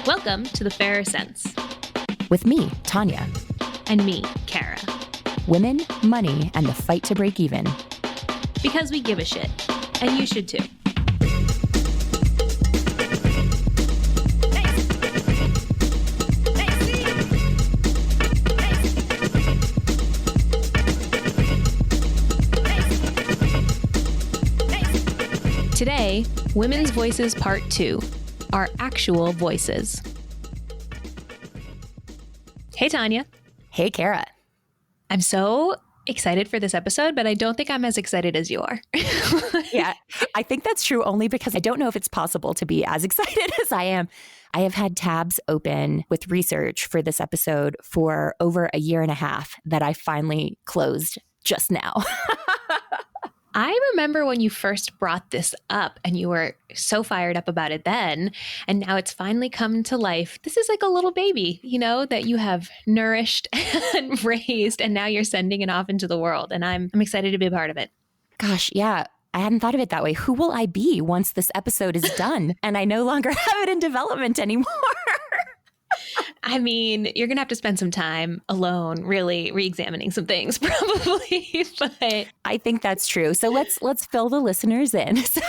Welcome to The Fairer Sense. With me, Tanya. And me, Kara. Women, money, and the fight to break even. Because we give a shit. And you should too. Today, Women's Voices Part 2, our actual voices. Hey, Tanya. Hey, Kara. I'm so excited for this episode, but I don't think I'm as excited as you are. Yeah, I think that's true only because I don't know if it's possible to be as excited as I am. I have had tabs open with research for this episode for over a year and a half that I finally closed just now. I remember when you first brought this up and you were so fired up about it then, and now it's finally come to life. This is like a little baby, that you have nourished and raised, and now you're sending it off into the world. And I'm excited to be a part of it. Gosh, yeah. I hadn't thought of it that way. Who will I be once this episode is done and I no longer have it in development anymore? I mean, you're going to have to spend some time alone, really re-examining some things probably, but I think that's true. So let's fill the listeners in. So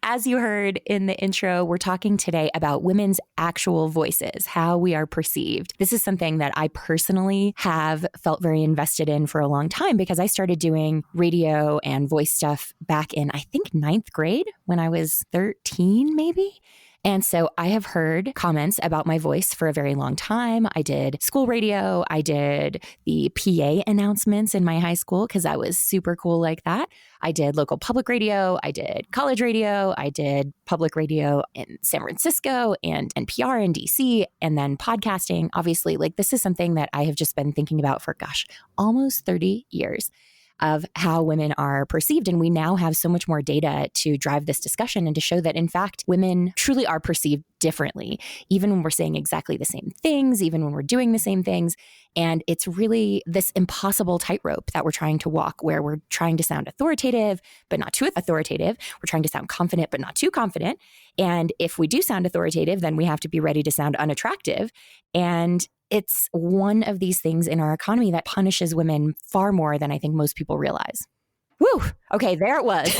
as you heard in the intro, we're talking today about women's actual voices, how we are perceived. This is something that I personally have felt very invested in for a long time because I started doing radio and voice stuff back in, I think, 9th grade when I was 13, maybe. And so I have heard comments about my voice for a very long time. I did school radio. I did the PA announcements in my high school because I was super cool like that. I did local public radio. I did college radio. I did public radio in San Francisco and NPR in DC, and then podcasting. Obviously, this is something that I have just been thinking about for, almost 30 years. Of how women are perceived. And we now have so much more data to drive this discussion and to show that, in fact, women truly are perceived differently, even when we're saying exactly the same things, even when we're doing the same things. And it's really this impossible tightrope that we're trying to walk, where we're trying to sound authoritative, but not too authoritative. We're trying to sound confident, but not too confident. And if we do sound authoritative, then we have to be ready to sound unattractive. And it's one of these things in our economy that punishes women far more than I think most people realize. Woo! Okay, there it was.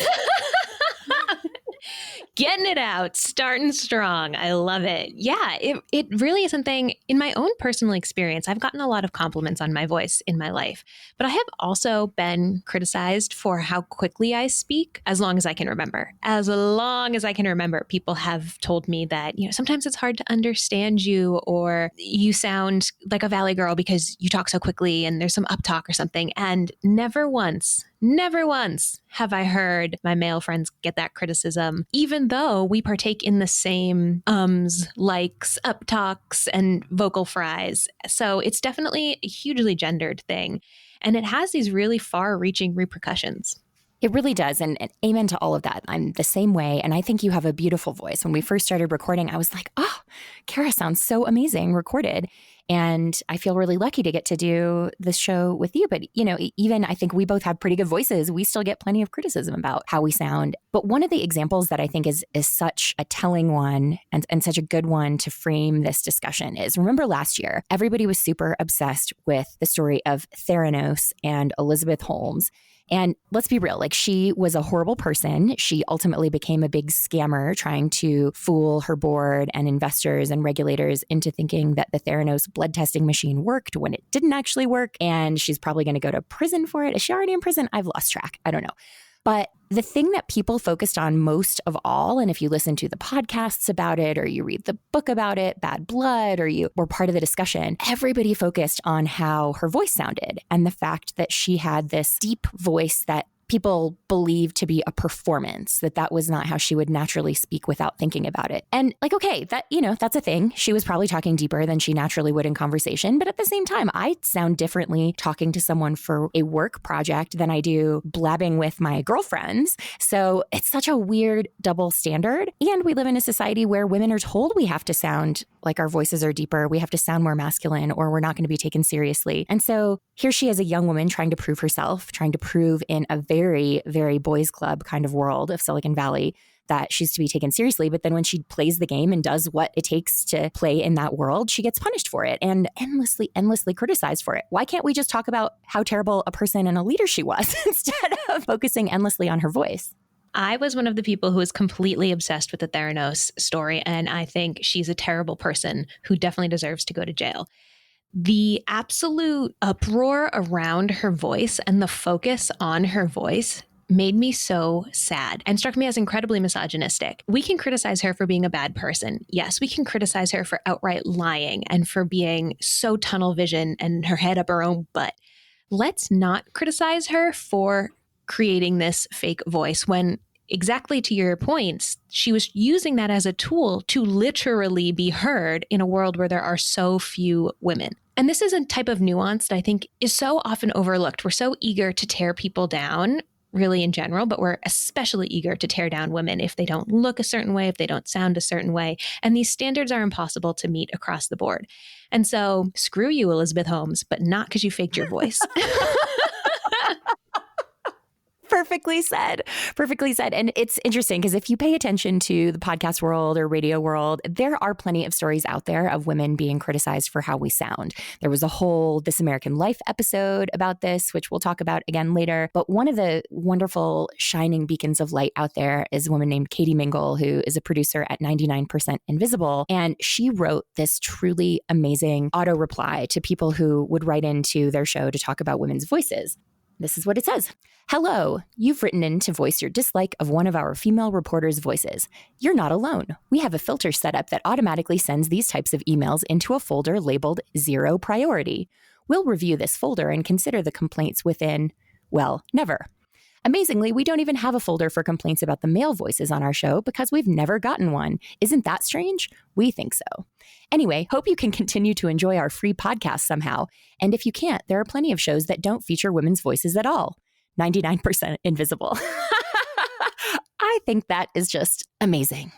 Getting it out, starting strong. I love it. Yeah, it really is something in my own personal experience. I've gotten a lot of compliments on my voice in my life, but I have also been criticized for how quickly I speak as long as I can remember. As long as I can remember, people have told me that, sometimes it's hard to understand you, or you sound like a valley girl because you talk so quickly and there's some uptalk or something. And never once have I heard my male friends get that criticism, even though we partake in the same likes, uptalks, and vocal fries. So it's definitely a hugely gendered thing. And it has these really far-reaching repercussions. It really does. And amen to all of that. I'm the same way. And I think you have a beautiful voice. When we first started recording, I was like, oh, Kara sounds so amazing recorded. And I feel really lucky to get to do this show with you. But, even I think we both have pretty good voices. We still get plenty of criticism about how we sound. But one of the examples that I think is such a telling one and such a good one to frame this discussion is, remember last year, everybody was super obsessed with the story of Theranos and Elizabeth Holmes. And let's be real, she was a horrible person. She ultimately became a big scammer trying to fool her board and investors and regulators into thinking that the Theranos blood testing machine worked when it didn't actually work. And she's probably going to go to prison for it. Is she already in prison? I've lost track. I don't know. But the thing that people focused on most of all, and if you listen to the podcasts about it, or you read the book about it, Bad Blood, or you were part of the discussion, everybody focused on how her voice sounded and the fact that she had this deep voice that people believed to be a performance, that was not how she would naturally speak without thinking about it. And okay, that, that's a thing. She was probably talking deeper than she naturally would in conversation. But at the same time, I sound differently talking to someone for a work project than I do blabbing with my girlfriends. So it's such a weird double standard. And we live in a society where women are told we have to sound like our voices are deeper. We have to sound more masculine, or we're not going to be taken seriously. And so here she is, a young woman trying to prove herself, trying to prove in a very, very boys club kind of world of Silicon Valley that she's to be taken seriously. But then when she plays the game and does what it takes to play in that world, she gets punished for it and endlessly criticized for it. Why can't we just talk about how terrible a person and a leader she was instead of focusing endlessly on her voice? I was one of the people who was completely obsessed with the Theranos story, and I think she's a terrible person who definitely deserves to go to jail. The absolute uproar around her voice and the focus on her voice made me so sad and struck me as incredibly misogynistic. We can criticize her for being a bad person. Yes, we can criticize her for outright lying and for being so tunnel vision and her head up her own butt. Let's not criticize her for creating this fake voice when, exactly to your points, she was using that as a tool to literally be heard in a world where there are so few women. And this is a type of nuance that I think is so often overlooked. We're so eager to tear people down, really in general, but we're especially eager to tear down women if they don't look a certain way, if they don't sound a certain way. And these standards are impossible to meet across the board. And so screw you, Elizabeth Holmes, but not because you faked your voice. Perfectly said. Perfectly said. And it's interesting because if you pay attention to the podcast world or radio world, there are plenty of stories out there of women being criticized for how we sound. There was a whole This American Life episode about this, which we'll talk about again later. But one of the wonderful shining beacons of light out there is a woman named Katie Mingle, who is a producer at 99% Invisible. And she wrote this truly amazing auto reply to people who would write into their show to talk about women's voices. This is what it says. Hello, you've written in to voice your dislike of one of our female reporters' voices. You're not alone. We have a filter set up that automatically sends these types of emails into a folder labeled 0 priority. We'll review this folder and consider the complaints within, well, never. Amazingly, we don't even have a folder for complaints about the male voices on our show because we've never gotten one. Isn't that strange? We think so. Anyway, hope you can continue to enjoy our free podcast somehow. And if you can't, there are plenty of shows that don't feature women's voices at all. 99% Invisible. I think that is just amazing.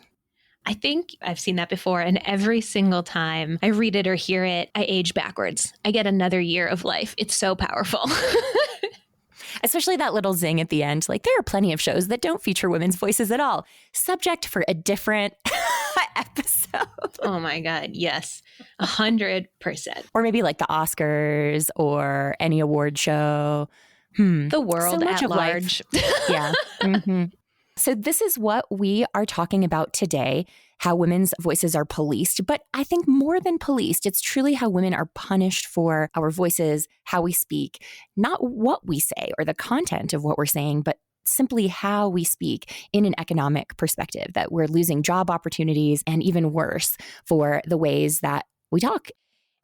I think I've seen that before, and every single time I read it or hear it, I age backwards. I get another year of life. It's so powerful. Especially that little zing at the end. Like, there are plenty of shows that don't feature women's voices at all. Subject for a different episode. Oh my God. Yes. 100%. Or maybe like the Oscars or any award show. The world so much at of large. Yeah. Mm-hmm. So this is what we are talking about today, how women's voices are policed. But I think more than policed, it's truly how women are punished for our voices, how we speak, not what we say or the content of what we're saying, but simply how we speak in an economic perspective, that we're losing job opportunities and even worse for the ways that we talk.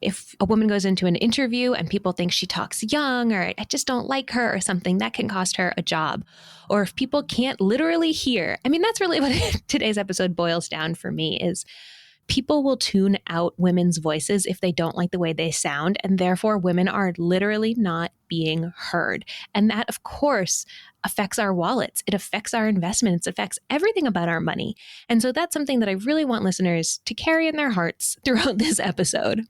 If a woman goes into an interview and people think she talks young or I just don't like her or something, that can cost her a job. Or if people can't literally hear, I mean, that's really what today's episode boils down for me is people will tune out women's voices if they don't like the way they sound. And therefore, women are literally not being heard. And that, of course, affects our wallets. It affects our investments. It affects everything about our money. And so that's something that I really want listeners to carry in their hearts throughout this episode.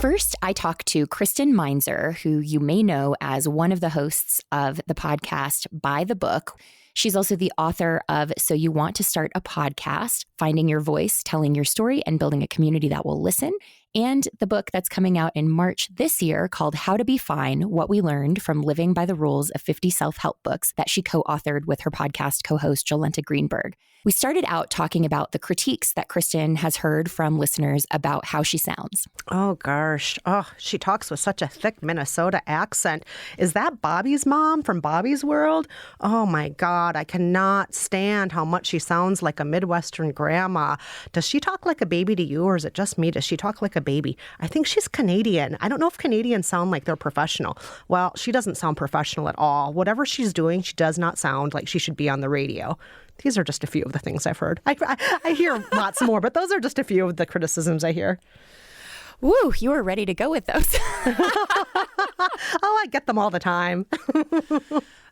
First, I talked to Kristen Meinzer, who you may know as one of the hosts of the podcast By the Book. She's also the author of So You Want to Start a Podcast, Finding Your Voice, Telling Your Story, and Building a Community That Will Listen, and the book that's coming out in March this year called How to Be Fine, What We Learned from Living by the Rules of 50 Self-Help Books that she co-authored with her podcast co-host Jolenta Greenberg. We started out talking about the critiques that Kristen has heard from listeners about how she sounds. Oh, gosh. Oh, she talks with such a thick Minnesota accent. Is that Bobby's mom from Bobby's World? Oh, my God. I cannot stand how much she sounds like a Midwestern grandma. Does she talk like a baby to you, or is it just me? Does she talk like a baby? I think she's Canadian. I don't know if Canadians sound like they're professional. Well, she doesn't sound professional at all. Whatever she's doing, she does not sound like she should be on the radio. These are just a few of the things I've heard. I hear lots more, but those are just a few of the criticisms I hear. Woo, you were ready to go with those. Oh, I get them all the time.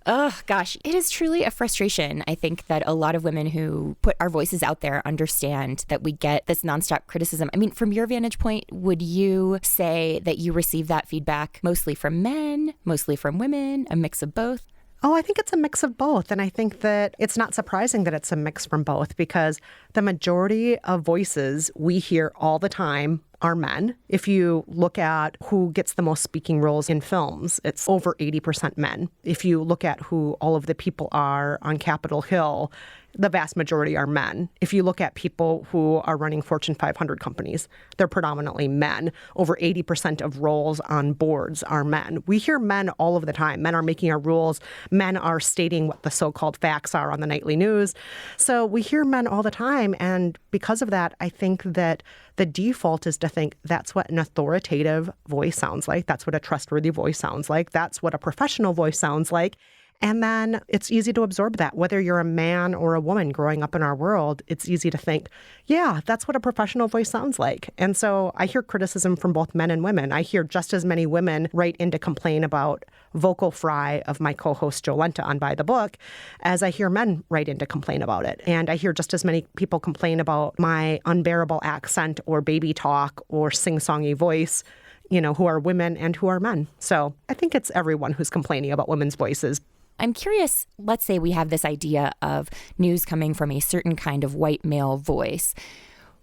Oh, gosh, it is truly a frustration. I think that a lot of women who put our voices out there understand that we get this nonstop criticism. I mean, from your vantage point, would you say that you receive that feedback mostly from men, mostly from women, a mix of both? Oh, I think it's a mix of both. And I think that it's not surprising that it's a mix from both, because the majority of voices we hear all the time are men. If you look at who gets the most speaking roles in films, it's over 80% men. If you look at who all of the people are on Capitol Hill, the vast majority are men. If you look at people who are running Fortune 500 companies, they're predominantly men. Over 80% of roles on boards are men. We hear men all of the time. Men are making our rules. Men are stating what the so-called facts are on the nightly news. So we hear men all the time. And because of that, I think that the default is to think that's what an authoritative voice sounds like. That's what a trustworthy voice sounds like. That's what a professional voice sounds like. And then it's easy to absorb that. Whether you're a man or a woman growing up in our world, it's easy to think, yeah, that's what a professional voice sounds like. And so I hear criticism from both men and women. I hear just as many women write in to complain about vocal fry of my co-host Jolenta on By the Book as I hear men write in to complain about it. And I hear just as many people complain about my unbearable accent or baby talk or sing-songy voice, who are women and who are men. So I think it's everyone who's complaining about women's voices. I'm curious, let's say we have this idea of news coming from a certain kind of white male voice.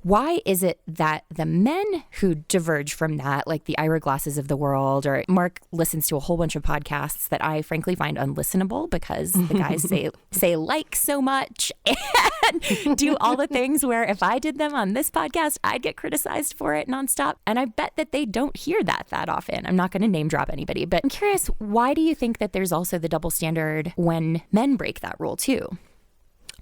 Why is it that the men who diverge from that, like the Ira Glasses of the world, or Mark listens to a whole bunch of podcasts that I frankly find unlistenable because the guys say like so much and do all the things where if I did them on this podcast, I'd get criticized for it nonstop. And I bet that they don't hear that often. I'm not going to name drop anybody, but I'm curious, why do you think that there's also the double standard when men break that rule too?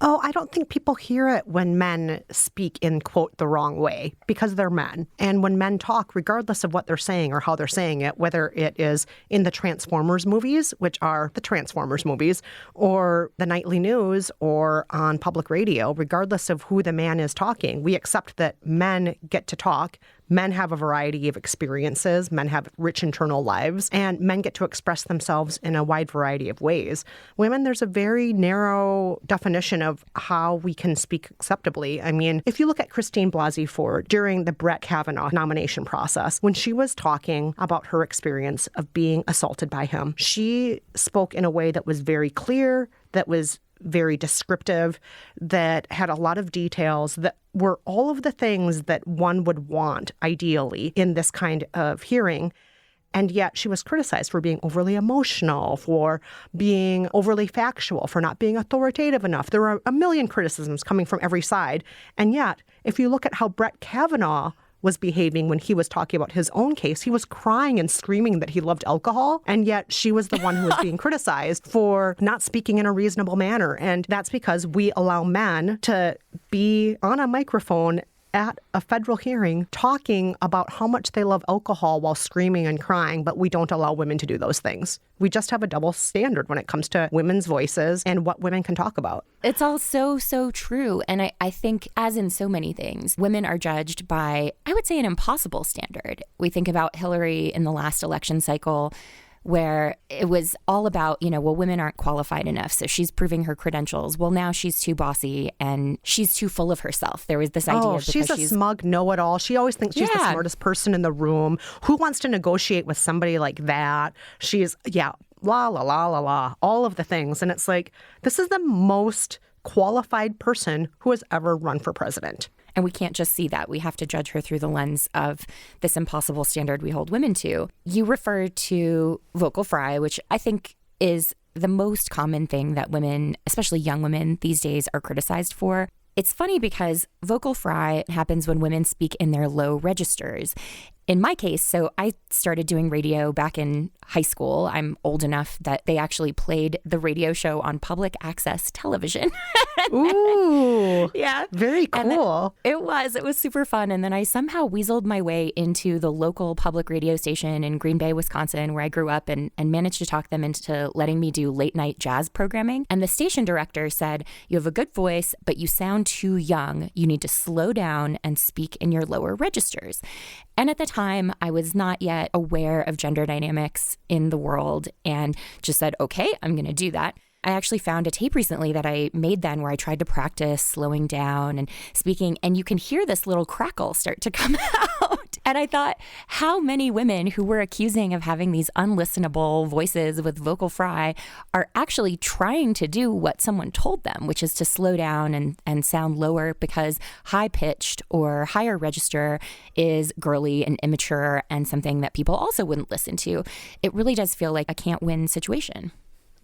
Oh, I don't think people hear it when men speak in, quote, the wrong way, because they're men. And when men talk, regardless of what they're saying or how they're saying it, whether it is in the Transformers movies, which are the Transformers movies, or the nightly news, or on public radio, regardless of who the man is talking, we accept that men get to talk. Men have a variety of experiences, men have rich internal lives, and men get to express themselves in a wide variety of ways. Women, there's a very narrow definition of how we can speak acceptably. I mean, if you look at Christine Blasey Ford during the Brett Kavanaugh nomination process, when she was talking about her experience of being assaulted by him, she spoke in a way that was very clear, that was very descriptive, that had a lot of details, that were all of the things that one would want, ideally, in this kind of hearing. And yet she was criticized for being overly emotional, for being overly factual, for not being authoritative enough. There were a million criticisms coming from every side. And yet, if you look at how Brett Kavanaugh was behaving when he was talking about his own case, he was crying and screaming that he loved alcohol. And yet she was the one who was being criticized for not speaking in a reasonable manner. And that's because we allow men to be on a microphone at a federal hearing talking about how much they love alcohol while screaming and crying, but we don't allow women to do those things. We just have a double standard when it comes to women's voices and what women can talk about. It's all so true. And I think, as in so many things, women are judged by, I would say, an impossible standard. We think about Hillary in the last election cycle, where it was all about, well, women aren't qualified enough, so she's proving her credentials. Well, now she's too bossy and she's too full of herself. There was this idea she's a smug know-it-all. She always thinks she's the smartest person in the room. Who wants to negotiate with somebody like that? She's, la, la, la, la, la, all of the things. And it's like, this is the most qualified person who has ever run for president. And we can't just see that. We have to judge her through the lens of this impossible standard we hold women to. You refer to vocal fry, which I think is the most common thing that women, especially young women these days, are criticized for. It's funny because vocal fry happens when women speak in their low registers. In my case, so I started doing radio back in high school. I'm old enough that they actually played the radio show on public access television. Ooh. Yeah. Very cool. It was super fun. And then I somehow weaseled my way into the local public radio station in Green Bay, Wisconsin, where I grew up, and managed to talk them into letting me do late night jazz programming. And the station director said, "You have a good voice, but you sound too young. You need to slow down and speak in your lower registers." And at the time, I was not yet aware of gender dynamics in the world and just said, okay, I'm going to do that. I actually found a tape recently that I made then where I tried to practice slowing down and speaking, and you can hear this little crackle start to come out. And I thought, how many women who were accusing of having these unlistenable voices with vocal fry are actually trying to do what someone told them, which is to slow down and sound lower, because high-pitched or higher register is girly and immature and something that people also wouldn't listen to. It really does feel like a can't-win situation.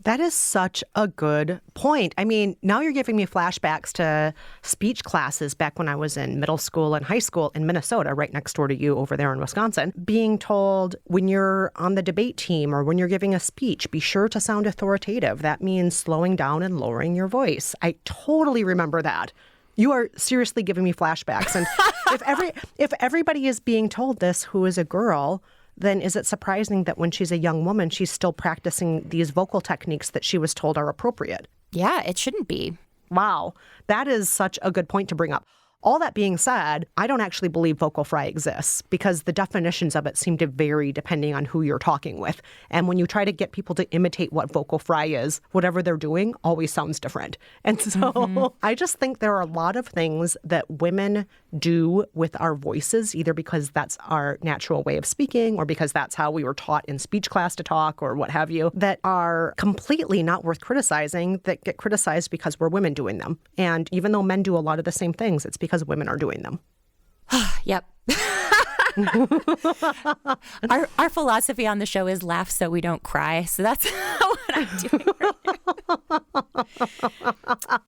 That is such a good point. I mean, now you're giving me flashbacks to speech classes back when I was in middle school and high school in Minnesota, right next door to you over there in Wisconsin, being told when you're on the debate team or when you're giving a speech, be sure to sound authoritative. That means slowing down and lowering your voice. I totally remember that. You are seriously giving me flashbacks. And if everybody is being told this who is a girl, then is it surprising that when she's a young woman, she's still practicing these vocal techniques that she was told are appropriate? Yeah, it shouldn't be. Wow, that is such a good point to bring up. All that being said, I don't actually believe vocal fry exists because the definitions of it seem to vary depending on who you're talking with. And when you try to get people to imitate what vocal fry is, whatever they're doing always sounds different. And so I just think there are a lot of things that women do with our voices, either because that's our natural way of speaking or because that's how we were taught in speech class to talk or what have you, that are completely not worth criticizing, that get criticized because we're women doing them. And even though men do a lot of the same things, it's because women are doing them. Yep. Our philosophy on the show is laugh so we don't cry. So that's what I'm doing right now.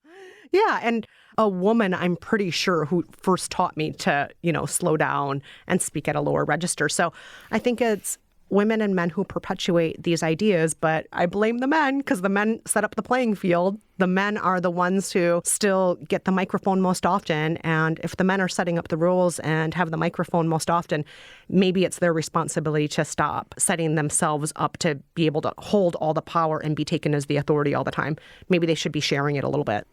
Yeah, and a woman, I'm pretty sure, who first taught me to, slow down and speak at a lower register. So I think it's women and men who perpetuate these ideas, but I blame the men because the men set up the playing field. The men are the ones who still get the microphone most often. And if the men are setting up the rules and have the microphone most often, maybe it's their responsibility to stop setting themselves up to be able to hold all the power and be taken as the authority all the time. Maybe they should be sharing it a little bit.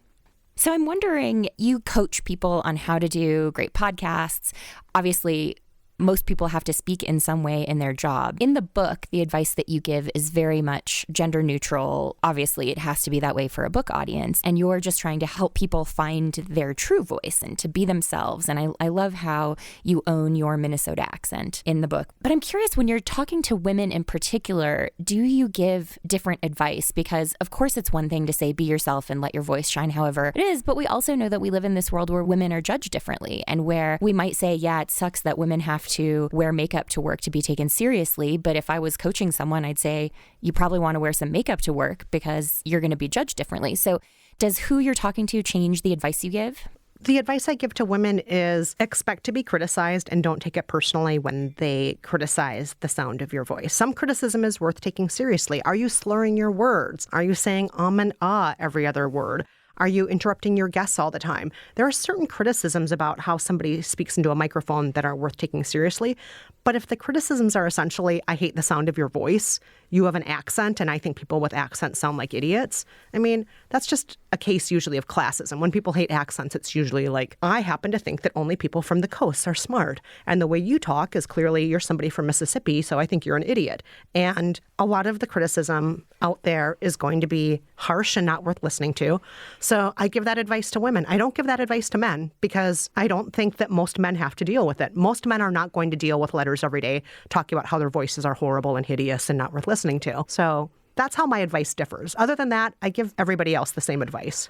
So I'm wondering, you coach people on how to do great podcasts. Obviously, most people have to speak in some way in their job. In the book, the advice that you give is very much gender neutral. Obviously, it has to be that way for a book audience. And you're just trying to help people find their true voice and to be themselves. And I love how you own your Minnesota accent in the book. But I'm curious, when you're talking to women in particular, do you give different advice? Because, of course, it's one thing to say be yourself and let your voice shine however it is. But we also know that we live in this world where women are judged differently and where we might say, yeah, it sucks that women have to wear makeup to work to be taken seriously. But if I was coaching someone, I'd say you probably want to wear some makeup to work because you're going to be judged differently. So does who you're talking to change the advice you give? The advice I give to women is expect to be criticized and don't take it personally when they criticize the sound of your voice. Some criticism is worth taking seriously. Are you slurring your words? Are you saying and ah every other word? Are you interrupting your guests all the time? There are certain criticisms about how somebody speaks into a microphone that are worth taking seriously. But if the criticisms are essentially, I hate the sound of your voice, you have an accent, and I think people with accents sound like idiots, I mean, that's just a case usually of classism. When people hate accents, it's usually like, I happen to think that only people from the coast are smart. And the way you talk is clearly you're somebody from Mississippi, so I think you're an idiot. And a lot of the criticism out there is going to be harsh and not worth listening to. So I give that advice to women. I don't give that advice to men because I don't think that most men have to deal with it. Most men are not going to deal with letters every day talking about how their voices are horrible and hideous and not worth listening to. So that's how my advice differs. Other than that, I give everybody else the same advice.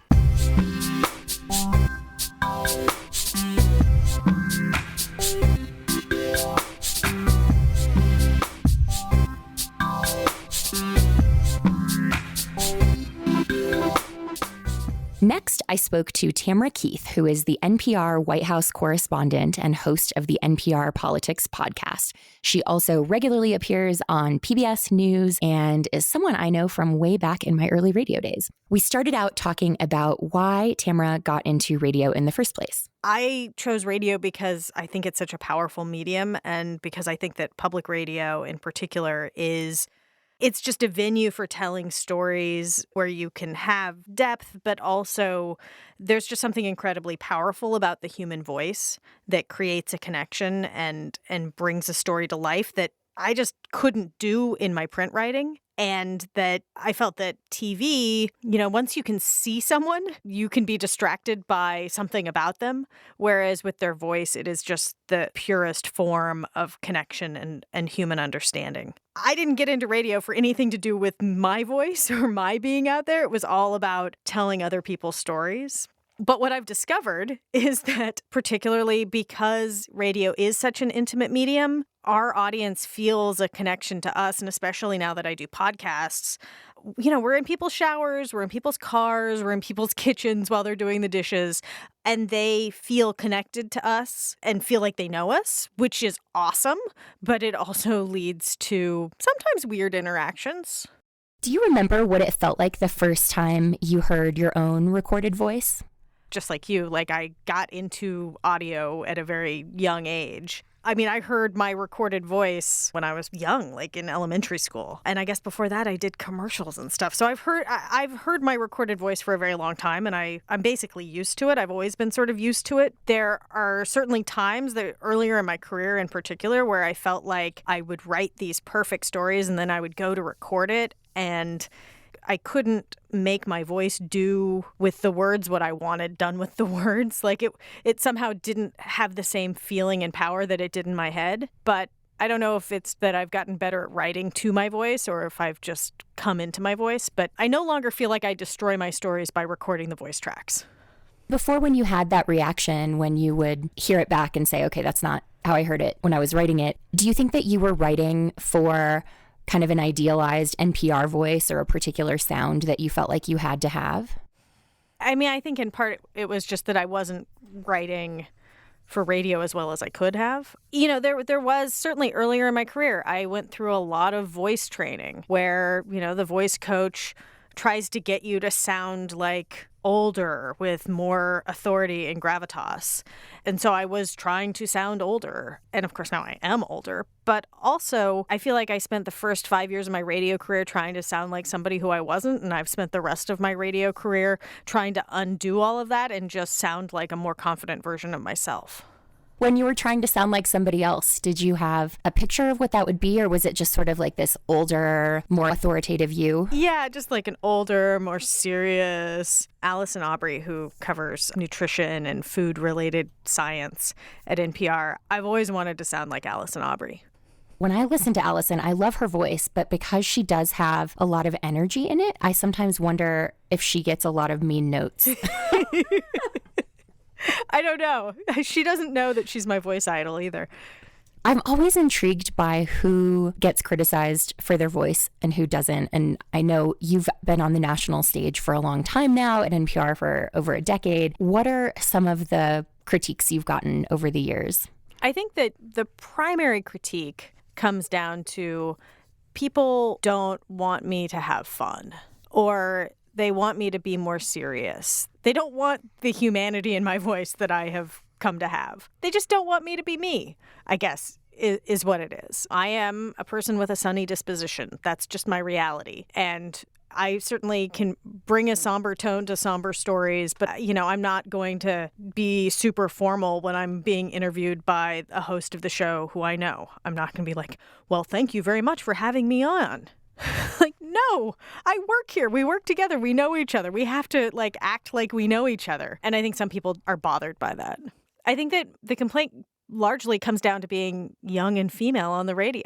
Next, I spoke to Tamara Keith, who is the NPR White House correspondent and host of the NPR Politics Podcast. She also regularly appears on PBS News and is someone I know from way back in my early radio days. We started out talking about why Tamara got into radio in the first place. I chose radio because I think it's such a powerful medium, and because I think that public radio in particular it's just a venue for telling stories where you can have depth, but also there's just something incredibly powerful about the human voice that creates a connection and brings a story to life that I just couldn't do in my print writing. And that I felt that TV, once you can see someone, you can be distracted by something about them. Whereas with their voice, it is just the purest form of connection and human understanding. I didn't get into radio for anything to do with my voice or my being out there. It was all about telling other people's stories. But what I've discovered is that particularly because radio is such an intimate medium, our audience feels a connection to us. And especially now that I do podcasts, we're in people's showers, we're in people's cars, we're in people's kitchens while they're doing the dishes. And they feel connected to us and feel like they know us, which is awesome. But it also leads to sometimes weird interactions. Do you remember what it felt like the first time you heard your own recorded voice? Just like you, I got into audio at a very young age. I mean, I heard my recorded voice when I was young, in elementary school. And I guess before that, I did commercials and stuff. So I've heard my recorded voice for a very long time, and I'm basically used to it. I've always been sort of used to it. There are certainly times that earlier in my career in particular where I felt like I would write these perfect stories and then I would go to record it, and I couldn't make my voice do with the words what I wanted done with the words. It somehow didn't have the same feeling and power that it did in my head. But I don't know if it's that I've gotten better at writing to my voice or if I've just come into my voice. But I no longer feel like I destroy my stories by recording the voice tracks. Before, when you had that reaction, when you would hear it back and say, okay, that's not how I heard it when I was writing it, do you think that you were writing for kind of an idealized NPR voice or a particular sound that you felt like you had to have? I mean, I think in part it was just that I wasn't writing for radio as well as I could have. There was certainly earlier in my career, I went through a lot of voice training where, the voice coach tries to get you to sound like older with more authority and gravitas. And so I was trying to sound older. And of course, now I am older. But also, I feel like I spent the first 5 years of my radio career trying to sound like somebody who I wasn't. And I've spent the rest of my radio career trying to undo all of that and just sound like a more confident version of myself. When you were trying to sound like somebody else, did you have a picture of what that would be, or was it just sort of like this older, more authoritative you? Yeah, just like an older, more serious Allison Aubrey, who covers nutrition and food-related science at NPR. I've always wanted to sound like Allison Aubrey. When I listen to Allison, I love her voice, but because she does have a lot of energy in it, I sometimes wonder if she gets a lot of mean notes. I don't know. She doesn't know that she's my voice idol either. I'm always intrigued by who gets criticized for their voice and who doesn't. And I know you've been on the national stage for a long time now at NPR for over a decade. What are some of the critiques you've gotten over the years? I think that the primary critique comes down to people don't want me to have fun, or they want me to be more serious. They don't want the humanity in my voice that I have come to have. They just don't want me to be me, I guess, is what it is. I am a person with a sunny disposition. That's just my reality. And I certainly can bring a somber tone to somber stories, but, I'm not going to be super formal when I'm being interviewed by a host of the show who I know. I'm not going to be like, well, thank you very much for having me on. No, I work here. We work together. We know each other. We have to act like we know each other. And I think some people are bothered by that. I think that the complaint largely comes down to being young and female on the radio.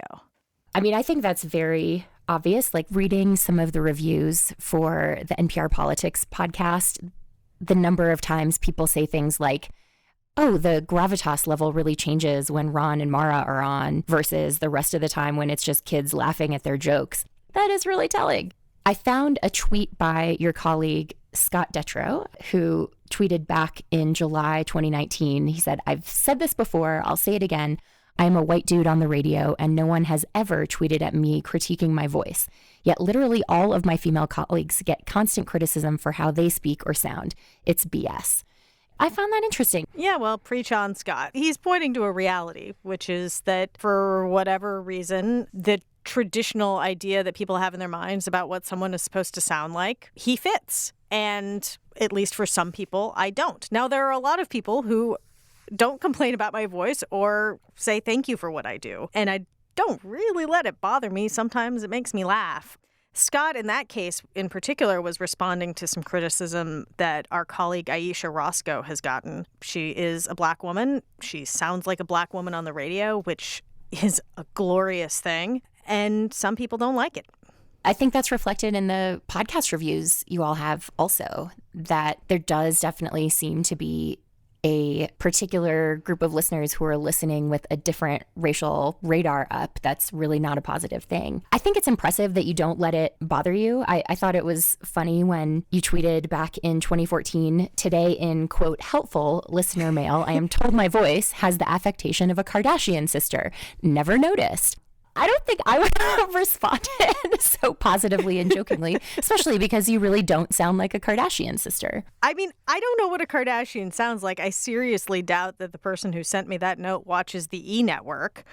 I mean, I think that's very obvious. Reading some of the reviews for the NPR Politics podcast, the number of times people say things like, oh, the gravitas level really changes when Ron and Mara are on versus the rest of the time when it's just kids laughing at their jokes. That is really telling. I found a tweet by your colleague Scott Detrow, who tweeted back in July 2019. He said, "I've said this before, I'll say it again. I'm a white dude on the radio, and no one has ever tweeted at me critiquing my voice. Yet literally all of my female colleagues get constant criticism for how they speak or sound. It's BS." I found that interesting. Yeah, well, preach on, Scott. He's pointing to a reality, which is that for whatever reason, the traditional idea that people have in their minds about what someone is supposed to sound like, he fits. And at least for some people, I don't. Now, there are a lot of people who don't complain about my voice or say thank you for what I do. And I don't really let it bother me. Sometimes it makes me laugh. Scott, in that case in particular, was responding to some criticism that our colleague Aisha Roscoe has gotten. She is a Black woman. She sounds like a Black woman on the radio, which is a glorious thing. And some people don't like it. I think that's reflected in the podcast reviews you all have also, that there does definitely seem to be a particular group of listeners who are listening with a different racial radar up. That's really not a positive thing. I think it's impressive that you don't let it bother you. I thought it was funny when you tweeted back in 2014, "Today in, quote, helpful listener mail, I am told my voice has the affectation of a Kardashian sister. Never noticed." I don't think I would have responded so positively and jokingly, especially because you really don't sound like a Kardashian sister. I mean, I don't know what a Kardashian sounds like. I seriously doubt that the person who sent me that note watches the E! Network.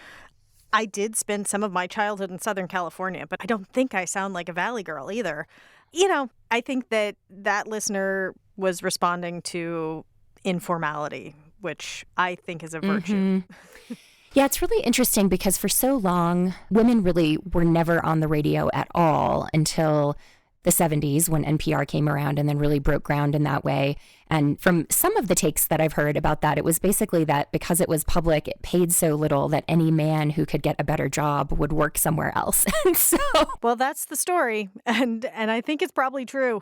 I did spend some of my childhood in Southern California, but I don't think I sound like a Valley girl either. You know, I think that that listener was responding to informality, which I think is a virtue. Mm-hmm. Yeah, it's really interesting because for so long, women really were never on the radio at all until the 70s when NPR came around and then really broke ground in that way. And from some of the takes that I've heard about that, it was basically that because it was public, it paid so little that any man who could get a better job would work somewhere else. Well, that's the story. And I think it's probably true.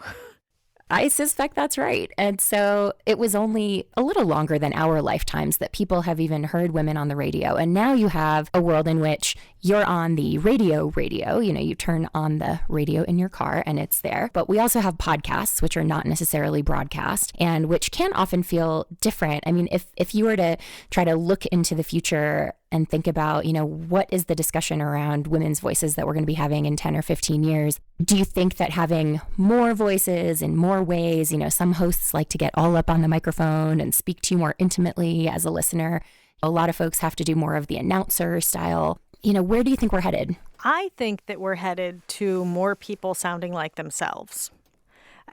I suspect that's right. And so it was only a little longer than our lifetimes that people have even heard women on the radio. And now you have a world in which you're on the radio. You know, you turn on the radio in your car and it's there. But we also have podcasts, which are not necessarily broadcast and which can often feel different. I mean, if you were to try to look into the future and think about, you know, what is the discussion around women's voices that we're going to be having in 10 or 15 years? Do you think that having more voices in more ways, you know, some hosts like to get all up on the microphone and speak to you more intimately as a listener. A lot of folks have to do more of the announcer style. You know, where do you think we're headed? I think that we're headed to more people sounding like themselves.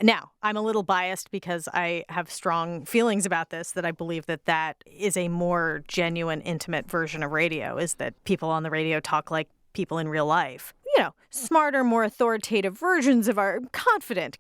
Now, I'm a little biased because I have strong feelings about this, that I believe that that is a more genuine, intimate version of radio, is that people on the radio talk like people in real life. You know, smarter, more authoritative versions of our confident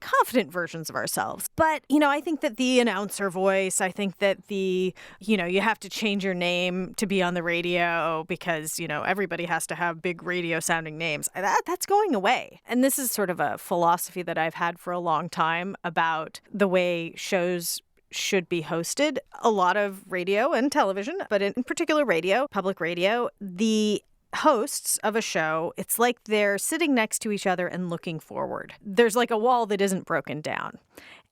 versions of ourselves. But, you know, I think that the announcer voice, I think that the, you know, you have to change your name to be on the radio because, you know, everybody has to have big radio sounding names. That's going away. And this is sort of a philosophy that I've had for a long time about the way shows should be hosted. A lot of radio and television, but in particular radio, public radio, the hosts of a show, it's like they're sitting next to each other and looking forward. There's like a wall that isn't broken down.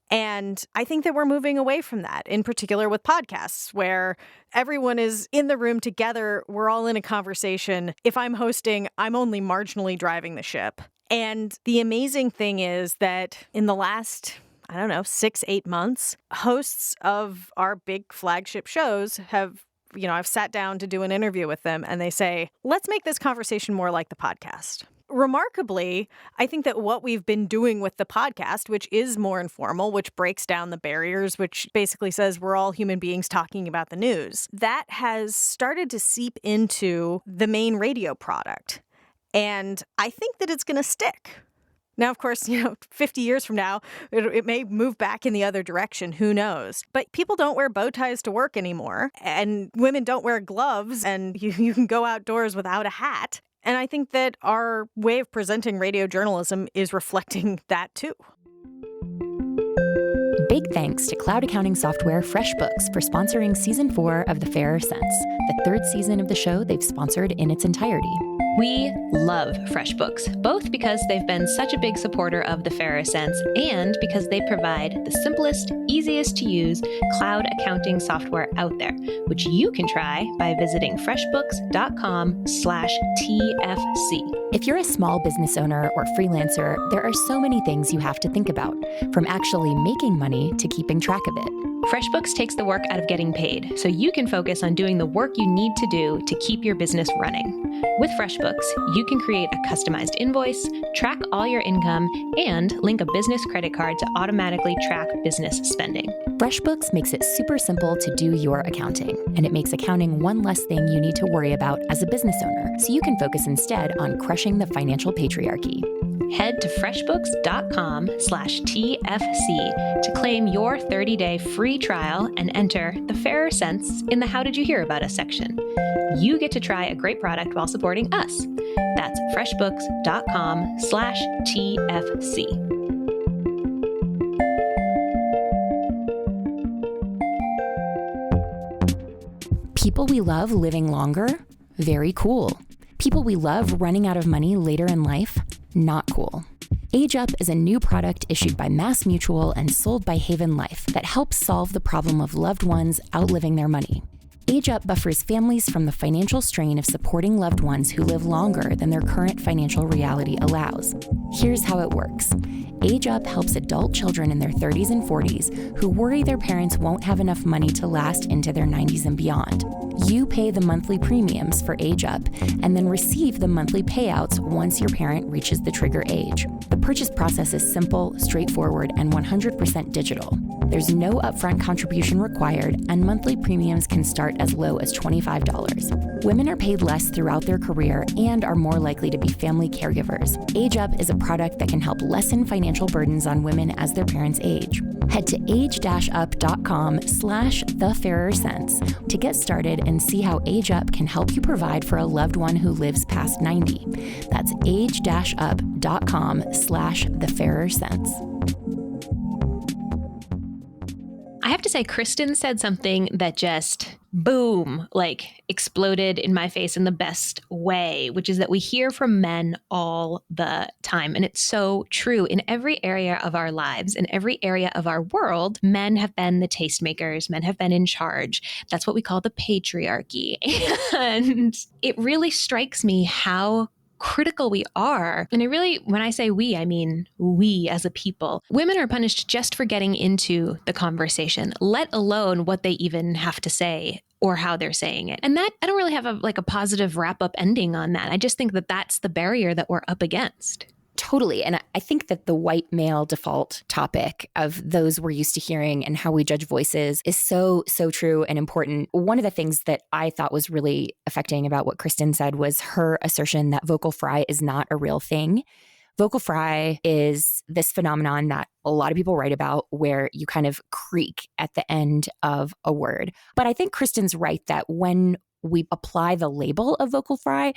And I think that we're moving away from that, in particular with podcasts, where everyone is in the room together. We're all in a conversation. If I'm hosting, I'm only marginally driving the ship. And the amazing thing is that in the last, 6-8 months, hosts of our big flagship shows have, you know, I've sat down to do an interview with them and they say, let's make this conversation more like the podcast. Remarkably, I think that what we've been doing with the podcast, which is more informal, which breaks down the barriers, which basically says we're all human beings talking about the news, that has started to seep into the main radio product. And I think that it's going to stick. Now, of course, 50 years from now, it may move back in the other direction. Who knows? But people don't wear bow ties to work anymore. And women don't wear gloves. And you can go outdoors without a hat. And I think that our way of presenting radio journalism is reflecting that, too. Big thanks to cloud accounting software FreshBooks for sponsoring Season 4 of The Fairer Sense, the third season of the show they've sponsored in its entirety. We love FreshBooks, both because they've been such a big supporter of the Fairer Cents and because they provide the simplest, easiest to use cloud accounting software out there, which you can try by visiting freshbooks.com/TFC. If you're a small business owner or freelancer, there are so many things you have to think about, from actually making money to keeping track of it. FreshBooks takes the work out of getting paid, so you can focus on doing the work you need to do to keep your business running. With FreshBooks, you can create a customized invoice, track all your income, and link a business credit card to automatically track business spending. FreshBooks makes it super simple to do your accounting, and it makes accounting one less thing you need to worry about as a business owner, so you can focus instead on crushing the financial patriarchy. Head to freshbooks.com/TFC to claim your 30-day free trial and enter the Fairer Cents in the How Did You Hear About Us section. You get to try a great product while supporting us. That's freshbooks.com/TFC. People we love living longer? Very cool. People we love running out of money later in life? Not cool. Age Up is a new product issued by MassMutual and sold by Haven Life that helps solve the problem of loved ones outliving their money. Age Up buffers families from the financial strain of supporting loved ones who live longer than their current financial reality allows. Here's how it works. Age Up helps adult children in their 30s and 40s who worry their parents won't have enough money to last into their 90s and beyond. You pay the monthly premiums for Age Up and then receive the monthly payouts once your parent reaches the trigger age. The purchase process is simple, straightforward, and 100% digital. There's no upfront contribution required, and monthly premiums can start as low as $25. Women are paid less throughout their career and are more likely to be family caregivers. Age Up is a product that can help lessen financial burdens on women as their parents age. Head to age-up.com/thefairerscents to get started and see how Age Up can help you provide for a loved one who lives past 90. That's age-up.com/thefairerscents. I have to say, Kristen said something that just, boom, like exploded in my face in the best way, which is that we hear from men all the time. And it's so true. In every area of our lives, in every area of our world, men have been the tastemakers, men have been in charge. That's what we call the patriarchy. And it really strikes me how critical we are. And when I say we, I mean we as a people. Women are punished just for getting into the conversation, let alone what they even have to say or how they're saying it. And that, I don't really have a positive wrap-up ending on that. I just think that that's the barrier that we're up against. Totally. And I think that the white male default topic of those we're used to hearing and how we judge voices is so, so true and important. One of the things that I thought was really affecting about what Kristen said was her assertion that vocal fry is not a real thing. Vocal fry is this phenomenon that a lot of people write about where you kind of creak at the end of a word. But I think Kristen's right that when we apply the label of vocal fry,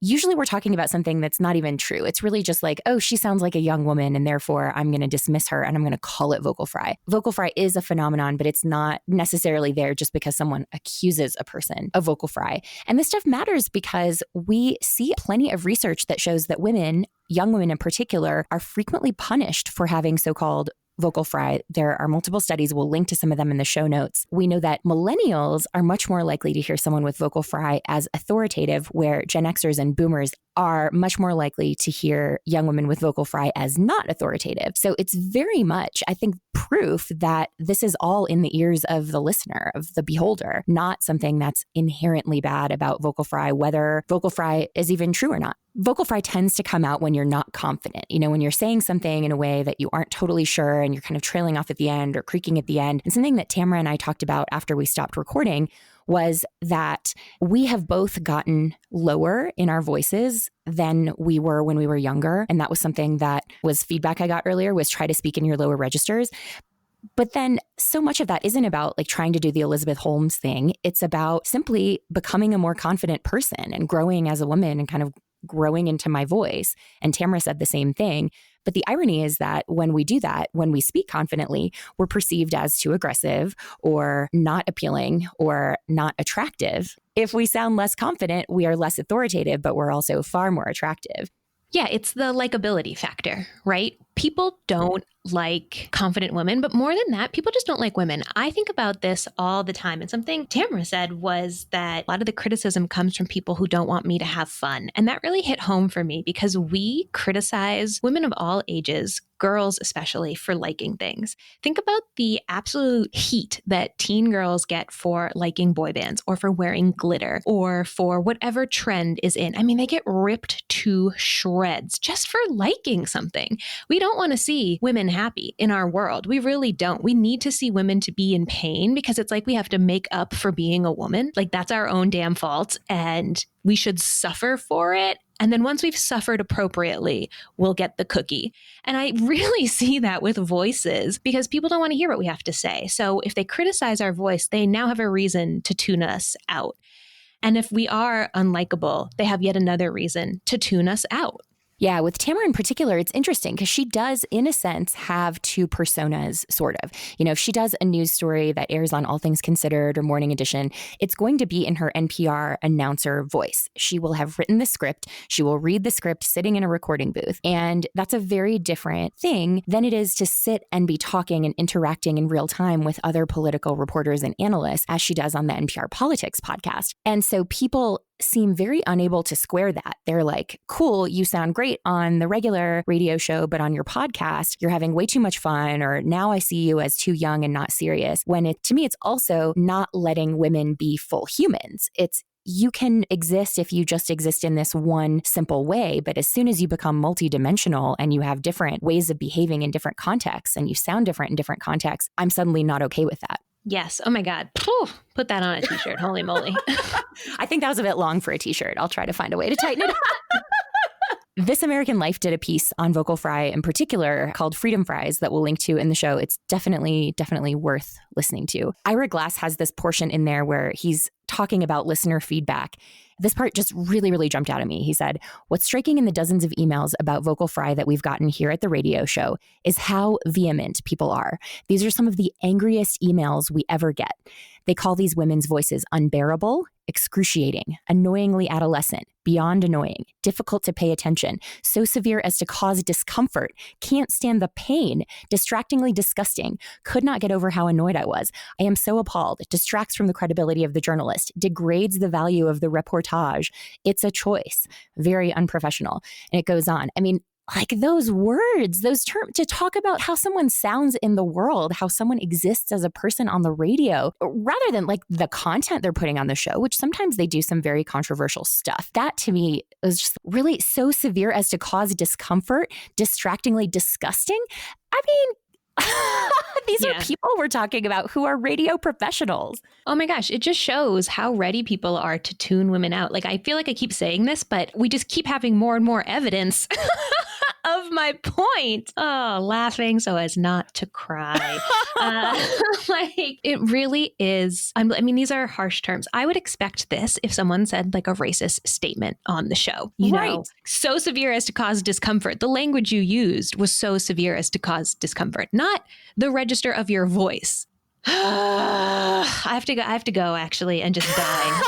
usually we're talking about something that's not even true. It's really just like, oh, she sounds like a young woman and therefore I'm going to dismiss her and I'm going to call it vocal fry. Vocal fry is a phenomenon, but it's not necessarily there just because someone accuses a person of vocal fry. And this stuff matters because we see plenty of research that shows that women, young women in particular, are frequently punished for having so-called vocal fry. There are multiple studies. We'll link to some of them in the show notes. We know that millennials are much more likely to hear someone with vocal fry as authoritative, where Gen Xers and boomers are much more likely to hear young women with vocal fry as not authoritative. So it's very much, I think, proof that this is all in the ears of the listener, of the beholder, not something that's inherently bad about vocal fry, whether vocal fry is even true or not. Vocal fry tends to come out when you're not confident, when you're saying something in a way that you aren't totally sure and you're kind of trailing off at the end or creaking at the end. And something that Tamara and I talked about after we stopped recording was that we have both gotten lower in our voices than we were when we were younger. And that was something that was feedback I got earlier, was try to speak in your lower registers. But then so much of that isn't about like trying to do the Elizabeth Holmes thing. It's about simply becoming a more confident person and growing as a woman and kind of growing into my voice. And Tamara said the same thing. But the irony is that when we do that, when we speak confidently, we're perceived as too aggressive or not appealing or not attractive. If we sound less confident, we are less authoritative, but we're also far more attractive. Yeah, it's the likability factor, right? People don't like confident women, but more than that, people just don't like women. I think about this all the time. And something Tamara said was that a lot of the criticism comes from people who don't want me to have fun. And that really hit home for me because we criticize women of all ages, girls especially, for liking things. Think about the absolute heat that teen girls get for liking boy bands or for wearing glitter or for whatever trend is in. I mean, they get ripped to shreds just for liking something. We don't want to see women happy in our world. We really don't. We need to see women to be in pain because it's like we have to make up for being a woman. Like that's our own damn fault and we should suffer for it. And then once we've suffered appropriately, we'll get the cookie. And I really see that with voices because people don't want to hear what we have to say. So if they criticize our voice, they now have a reason to tune us out. And if we are unlikable, they have yet another reason to tune us out. Yeah, with Tamara in particular, it's interesting because she does, in a sense, have two personas, sort of. You know, if she does a news story that airs on All Things Considered or Morning Edition, it's going to be in her NPR announcer voice. She will have written the script. She will read the script sitting in a recording booth. And that's a very different thing than it is to sit and be talking and interacting in real time with other political reporters and analysts, as she does on the NPR Politics podcast. And so people seem very unable to square that. They're like, cool, you sound great on the regular radio show, but on your podcast, you're having way too much fun, or now I see you as too young and not serious. When to me, it's also not letting women be full humans. It's you can exist if you just exist in this one simple way. But as soon as you become multidimensional and you have different ways of behaving in different contexts and you sound different in different contexts, I'm suddenly not okay with that. Yes. Oh my God. Put that on a t-shirt. Holy moly. I think that was a bit long for a t-shirt. I'll try to find a way to tighten it up. This American Life did a piece on vocal fry in particular called Freedom Fries that we'll link to in the show. It's definitely worth listening to. Ira Glass has this portion in there where he's talking about listener feedback. This part just really jumped out at me. He said, "What's striking in the dozens of emails about vocal fry that we've gotten here at the radio show is how vehement people are. These are some of the angriest emails we ever get. They call these women's voices unbearable, excruciating, annoyingly adolescent, beyond annoying, difficult to pay attention, so severe as to cause discomfort, can't stand the pain, distractingly disgusting, could not get over how annoyed I was. I am so appalled, distracts from the credibility of the journalist, degrades the value of the reportage. It's a choice, very unprofessional." And it goes on. I mean, like those words, those terms, to talk about how someone sounds in the world, how someone exists as a person on the radio, rather than like the content they're putting on the show, which sometimes they do some very controversial stuff. That to me is just really so severe as to cause discomfort, distractingly disgusting. I mean, these are people we're talking about who are radio professionals. Oh my gosh, it just shows how ready people are to tune women out. Like, I feel like I keep saying this, but we just keep having more and more evidence of my point. Oh, laughing so as not to cry. Like, it really is. I mean, these are harsh terms. I would expect this if someone said like a racist statement on the show. You know, so severe as to cause discomfort. The language you used was so severe as to cause discomfort, not the register of your voice. I have to go actually and just die.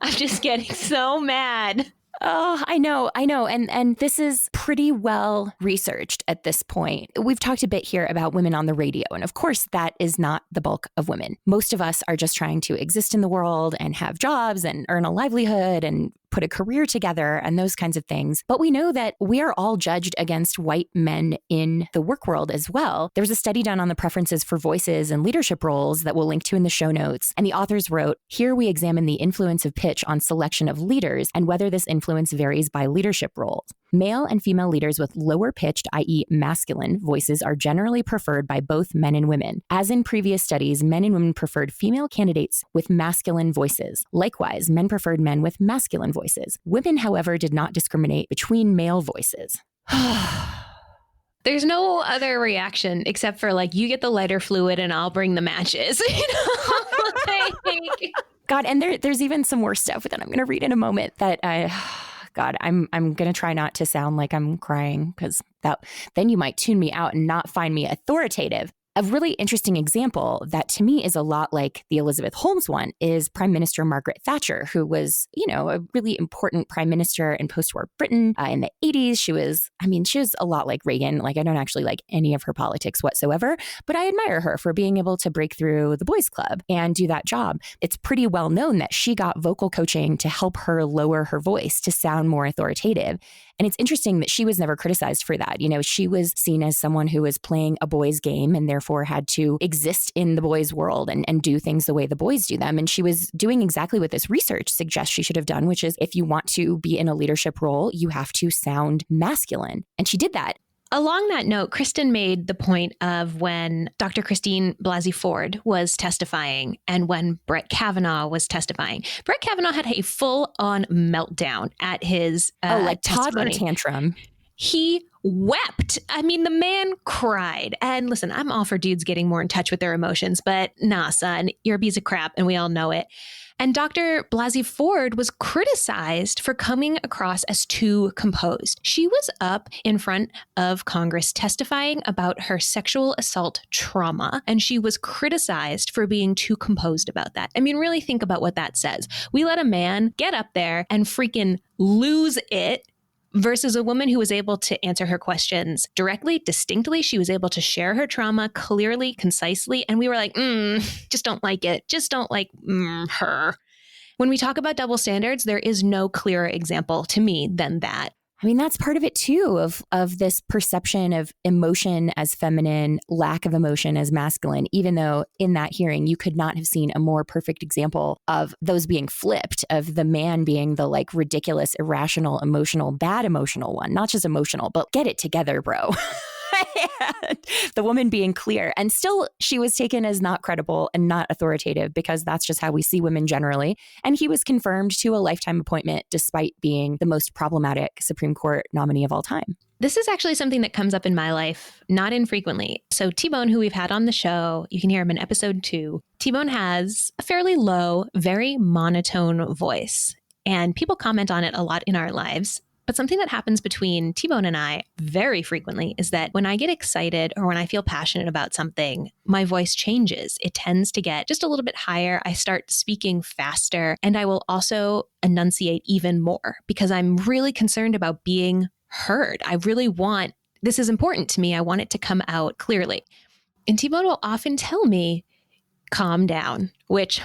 I'm just getting so mad. Oh, I know. And this is pretty well researched at this point. We've talked a bit here about women on the radio. And of course, that is not the bulk of women. Most of us are just trying to exist in the world and have jobs and earn a livelihood and put a career together and those kinds of things. But we know that we are all judged against white men in the work world as well. There was a study done on the preferences for voices and leadership roles that we'll link to in the show notes. And the authors wrote, "Here we examine the influence of pitch on selection of leaders and whether this influence varies by leadership roles. Male and female leaders with lower pitched, i.e. masculine, voices are generally preferred by both men and women. As in previous studies, men and women preferred female candidates with masculine voices. Likewise, men preferred men with masculine voices. Women, however, did not discriminate between male voices." There's no other reaction except for like, you get the lighter fluid and I'll bring the matches. You know? Like, God, and there's even some more stuff that I'm going to read in a moment that God, I'm going to try not to sound like I'm crying because then you might tune me out and not find me authoritative. A really interesting example that to me is a lot like the Elizabeth Holmes one is Prime Minister Margaret Thatcher, who was, a really important prime minister in post-war Britain in the 80s. She was a lot like Reagan. Like, I don't actually like any of her politics whatsoever, but I admire her for being able to break through the boys' club and do that job. It's pretty well known that she got vocal coaching to help her lower her voice to sound more authoritative. And it's interesting that she was never criticized for that. She was seen as someone who was playing a boys' game and therefore had to exist in the boys' world and do things the way the boys do them. And she was doing exactly what this research suggests she should have done, which is if you want to be in a leadership role, you have to sound masculine. And she did that. Along that note, Kristen made the point of when Dr. Christine Blasey Ford was testifying and when Brett Kavanaugh was testifying. Brett Kavanaugh had a full-on meltdown at his toddler tantrum. He wept. I mean, the man cried. And listen, I'm all for dudes getting more in touch with their emotions, but nah, son, you're a piece of crap, and we all know it. And Dr. Blasey Ford was criticized for coming across as too composed. She was up in front of Congress testifying about her sexual assault trauma, and she was criticized for being too composed about that. I mean, really think about what that says. We let a man get up there and freaking lose it versus a woman who was able to answer her questions directly, distinctly. She was able to share her trauma clearly, concisely. And we were like, just don't like it. Just don't like her. When we talk about double standards, there is no clearer example to me than that. I mean, that's part of it too, of this perception of emotion as feminine, lack of emotion as masculine, even though in that hearing, you could not have seen a more perfect example of those being flipped, of the man being the like ridiculous, irrational, emotional, bad emotional one, not just emotional, but get it together, bro. And the woman being clear. And still, she was taken as not credible and not authoritative because that's just how we see women generally. And he was confirmed to a lifetime appointment despite being the most problematic Supreme Court nominee of all time. This is actually something that comes up in my life, not infrequently. So T-Bone, who we've had on the show, you can hear him in episode 2. T-Bone has a fairly low, very monotone voice. And people comment on it a lot in our lives. But something that happens between T-Bone and I very frequently is that when I get excited or when I feel passionate about something, my voice changes. It tends to get just a little bit higher. I start speaking faster, and I will also enunciate even more because I'm really concerned about being heard. I really want, this is important to me. I want it to come out clearly. And T-Bone will often tell me, calm down, which,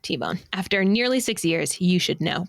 T-Bone, after nearly 6 years, you should know.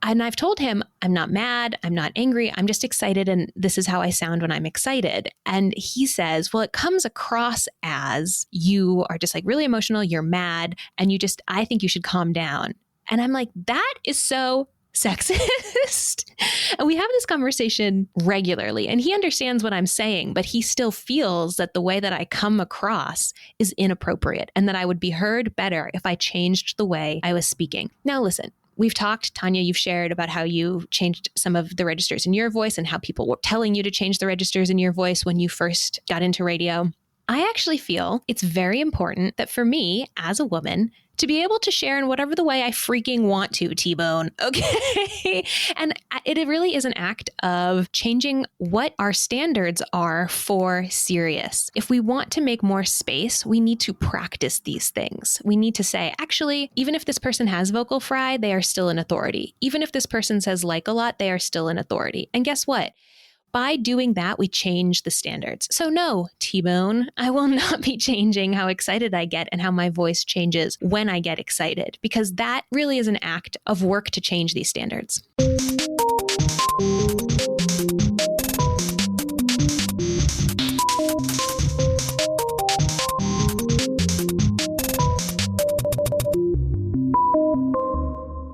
And I've told him, I'm not mad, I'm not angry, I'm just excited, and this is how I sound when I'm excited. And he says, well, it comes across as you are just like really emotional, you're mad, and I think you should calm down. And I'm like, that is so sexist. And we have this conversation regularly, and he understands what I'm saying, but he still feels that the way that I come across is inappropriate and that I would be heard better if I changed the way I was speaking. Now, listen. We've talked, Tanya, you've shared about how you changed some of the registers in your voice and how people were telling you to change the registers in your voice when you first got into radio. I actually feel it's very important that for me as a woman to be able to share in whatever the way I freaking want to, T-Bone, okay? And it really is an act of changing what our standards are for serious. If we want to make more space, we need to practice these things. We need to say, actually, even if this person has vocal fry, they are still an authority. Even if this person says like a lot, they are still an authority. And guess what? By doing that, we change the standards. So no, T-Bone, I will not be changing how excited I get and how my voice changes when I get excited, because that really is an act of work to change these standards.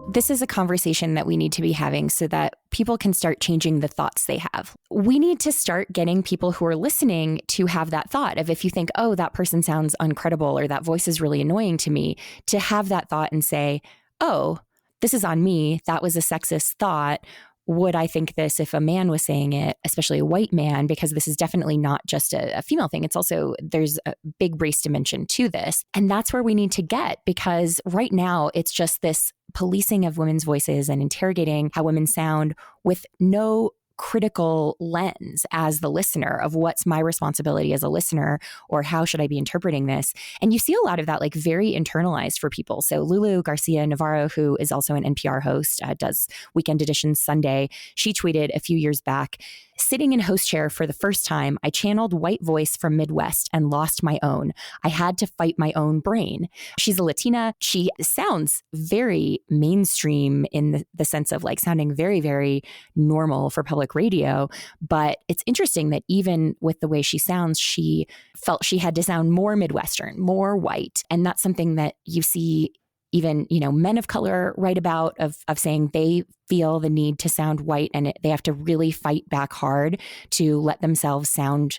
This is a conversation that we need to be having so that people can start changing the thoughts they have. We need to start getting people who are listening to have that thought of, if you think, oh, that person sounds uncredible or that voice is really annoying to me, to have that thought and say, oh, this is on me. That was a sexist thought. would I think this if a man was saying it, especially a white man, because this is definitely not just a female thing. It's also, there's a big race dimension to this. And that's where we need to get, because right now it's just this policing of women's voices and interrogating how women sound with no critical lens as the listener of what's my responsibility as a listener, or how should I be interpreting this? And you see a lot of that like very internalized for people. So Lulu Garcia Navarro, who is also an NPR host, does Weekend Edition Sunday. She tweeted a few years back, sitting in host chair for the first time, I channeled white voice from Midwest and lost my own. I had to fight my own brain. She's a Latina. She sounds very mainstream in the sense of like sounding very, very normal for public radio. But it's interesting that even with the way she sounds, she felt she had to sound more Midwestern, more white. And that's something that you see even, men of color write about of saying they feel the need to sound white, and they have to really fight back hard to let themselves sound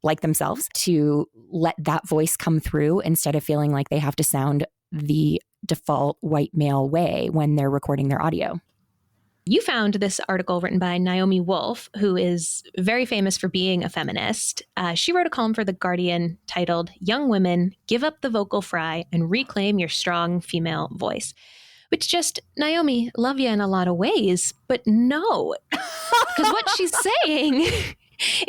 like themselves, to let that voice come through instead of feeling like they have to sound the default white male way when they're recording their audio. You found this article written by Naomi Wolf, who is very famous for being a feminist. She wrote a column for The Guardian titled, "Young Women, Give Up the Vocal Fry and Reclaim Your Strong Female Voice." Which just, Naomi, love you in a lot of ways, but no. Because what she's saying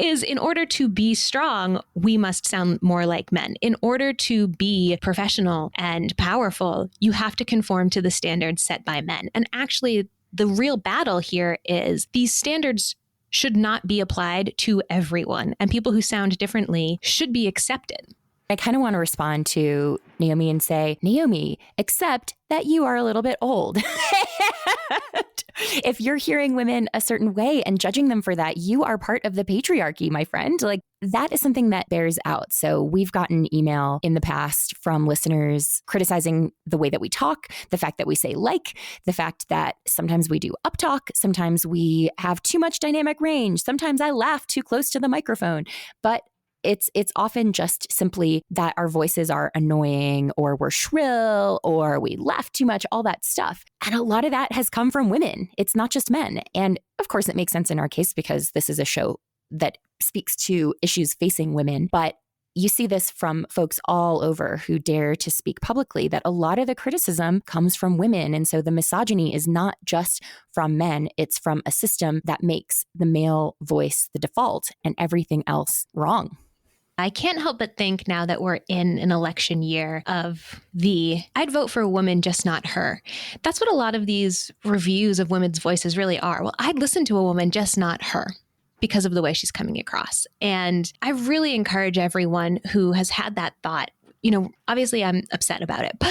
is in order to be strong, we must sound more like men. In order to be professional and powerful, you have to conform to the standards set by men. And actually, the real battle here is these standards should not be applied to everyone, and people who sound differently should be accepted. I kind of want to respond to Naomi and say, Naomi, accept that you are a little bit old. If you're hearing women a certain way and judging them for that, you are part of the patriarchy, my friend. Like, that is something that bears out. So we've gotten email in the past from listeners criticizing the way that we talk, the fact that we say like, the fact that sometimes we do uptalk, sometimes we have too much dynamic range, sometimes I laugh too close to the microphone. But it's often just simply that our voices are annoying, or we're shrill, or we laugh too much, all that stuff. And a lot of that has come from women. It's not just men. And of course, it makes sense in our case because this is a show that speaks to issues facing women. But you see this from folks all over who dare to speak publicly, that a lot of the criticism comes from women. And so the misogyny is not just from men, it's from a system that makes the male voice the default and everything else wrong. I can't help but think now that we're in an election year of I'd vote for a woman, just not her. That's what a lot of these reviews of women's voices really are. Well, I'd listen to a woman, just not her, because of the way she's coming across. And I really encourage everyone who has had that thought. Obviously I'm upset about it, but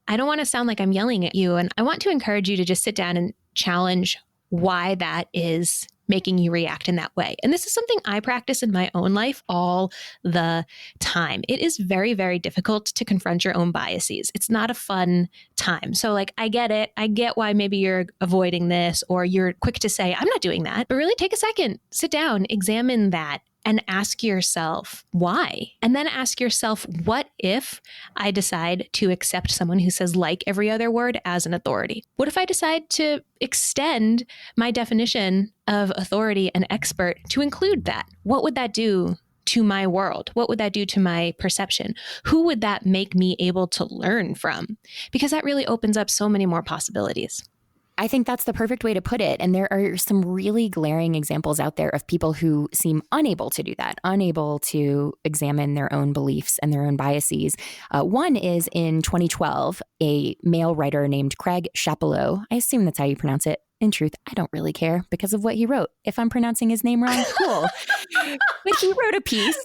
I don't want to sound like I'm yelling at you. And I want to encourage you to just sit down and challenge why that is making you react in that way. And this is something I practice in my own life all the time. It is very, very difficult to confront your own biases. It's not a fun time. So I get it. I get why maybe you're avoiding this, or you're quick to say, I'm not doing that. But really take a second, sit down, examine that, and ask yourself why. And then ask yourself, what if I decide to accept someone who says like every other word as an authority? What if I decide to extend my definition of authority and expert to include that? What would that do to my world? What would that do to my perception? Who would that make me able to learn from? Because that really opens up so many more possibilities. I think that's the perfect way to put it. And there are some really glaring examples out there of people who seem unable to do that, unable to examine their own beliefs and their own biases. One is in 2012, a male writer named Craig Chappelleau. I assume that's how you pronounce it. In truth, I don't really care because of what he wrote. If I'm pronouncing his name wrong, cool. But he wrote a piece.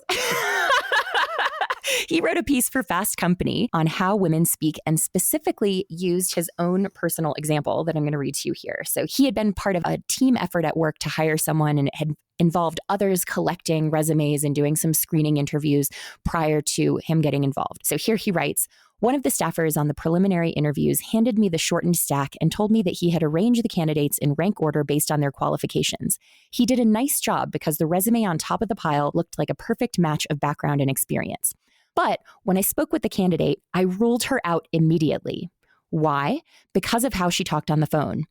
He wrote a piece for Fast Company on how women speak, and specifically used his own personal example that I'm going to read to you here. So he had been part of a team effort at work to hire someone, and it had involved others collecting resumes and doing some screening interviews prior to him getting involved. So here he writes, one of the staffers on the preliminary interviews handed me the shortened stack and told me that he had arranged the candidates in rank order based on their qualifications. He did a nice job because the resume on top of the pile looked like a perfect match of background and experience. But when I spoke with the candidate, I ruled her out immediately. Why? Because of how she talked on the phone.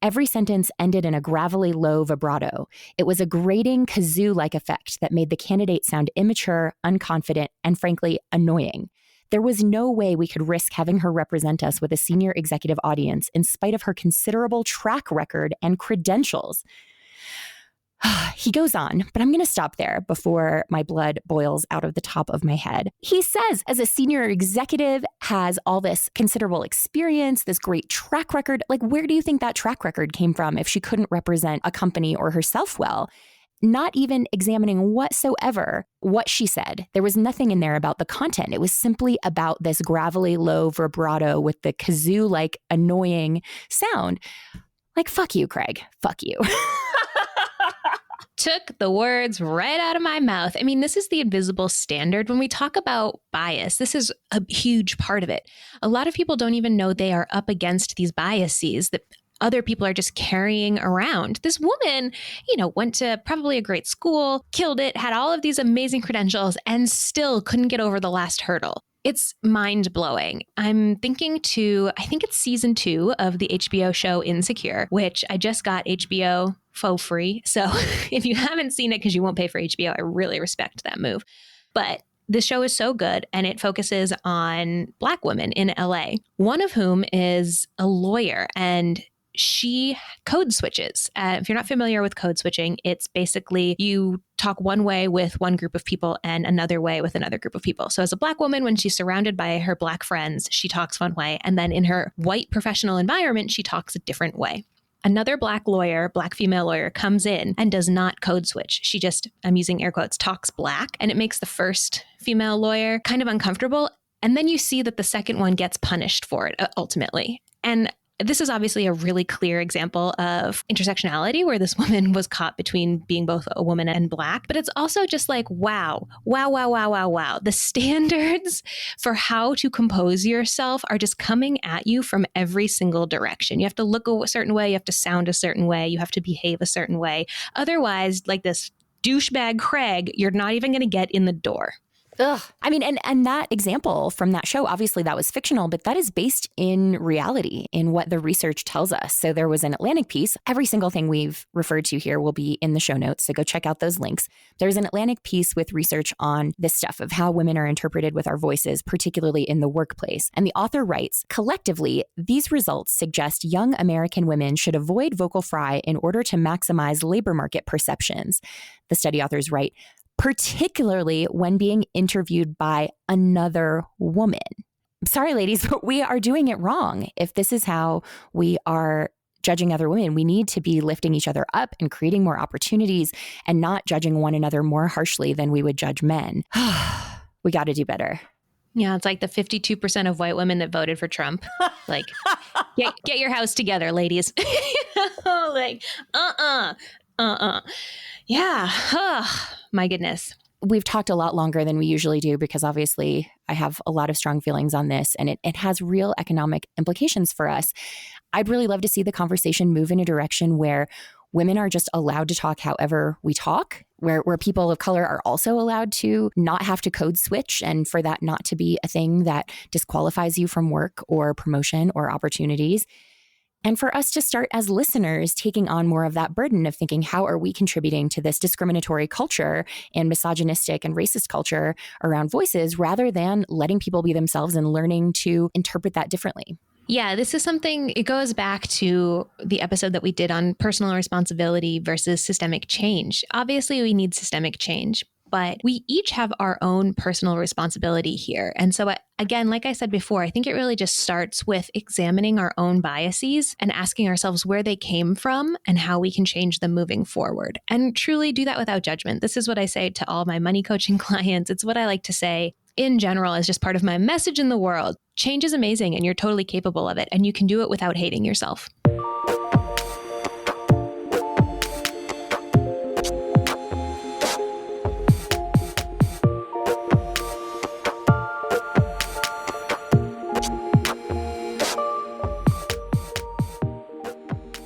Every sentence ended in a gravelly low vibrato. It was a grating kazoo-like effect that made the candidate sound immature, unconfident, and frankly, annoying. There was no way we could risk having her represent us with a senior executive audience in spite of her considerable track record and credentials. He goes on, but I'm going to stop there before my blood boils out of the top of my head. He says, as a senior executive, has all this considerable experience, this great track record. Like, where do you think that track record came from if she couldn't represent a company or herself well? Not even examining whatsoever what she said. There was nothing in there about the content. It was simply about this gravelly low vibrato with the kazoo-like annoying sound. Like, fuck you, Craig. Fuck you. Took the words right out of my mouth. I mean, this is the invisible standard. When we talk about bias, this is a huge part of it. A lot of people don't even know they are up against these biases that other people are just carrying around. This woman, went to probably a great school, killed it, had all of these amazing credentials, and still couldn't get over the last hurdle. It's mind-blowing. I'm thinking I think it's season 2 of the HBO show Insecure, which I just got HBO for free. So if you haven't seen it because you won't pay for HBO, I really respect that move. But the show is so good, and it focuses on Black women in LA, one of whom is a lawyer, and she code switches. If you're not familiar with code switching, it's basically you talk one way with one group of people and another way with another group of people. So as a Black woman, when she's surrounded by her Black friends, she talks one way. And then in her white professional environment, she talks a different way. Another Black female lawyer comes in and does not code switch. She just, I'm using air quotes, talks Black. And it makes the first female lawyer kind of uncomfortable. And then you see that the second one gets punished for it ultimately. And this is obviously a really clear example of intersectionality where this woman was caught between being both a woman and Black. But it's also just like, wow. The standards for how to compose yourself are just coming at you from every single direction. You have to look a certain way. You have to sound a certain way. You have to behave a certain way. Otherwise, like this douchebag Craig, you're not even going to get in the door. Ugh. I mean, and that example from that show, obviously that was fictional, but that is based in reality, in what the research tells us. So there was an Atlantic piece. Every single thing we've referred to here will be in the show notes, so go check out those links. There's an Atlantic piece with research on this stuff of how women are interpreted with our voices, particularly in the workplace. And the author writes, collectively, these results suggest young American women should avoid vocal fry in order to maximize labor market perceptions. The study authors write, particularly when being interviewed by another woman. Sorry, ladies, but we are doing it wrong. If this is how we are judging other women, we need to be lifting each other up and creating more opportunities and not judging one another more harshly than we would judge men. We got to do better. Yeah, it's like the 52% of white women that voted for Trump. Like, get your house together, ladies. Like, Yeah. Oh, my goodness. We've talked a lot longer than we usually do because obviously I have a lot of strong feelings on this and it has real economic implications for us. I'd really love to see the conversation move in a direction where women are just allowed to talk however we talk, where people of color are also allowed to not have to code switch and for that not to be a thing that disqualifies you from work or promotion or opportunities. And for us to start as listeners taking on more of that burden of thinking, how are we contributing to this discriminatory culture and misogynistic and racist culture around voices rather than letting people be themselves and learning to interpret that differently? Yeah, this is something, it goes back to the episode that we did on personal responsibility versus systemic change. Obviously, we need systemic change, but we each have our own personal responsibility here. And so again, like I said before, I think it really just starts with examining our own biases and asking ourselves where they came from and how we can change them moving forward. And truly do that without judgment. This is what I say to all my money coaching clients. It's what I like to say in general as just part of my message in the world. Change is amazing and you're totally capable of it. And you can do it without hating yourself.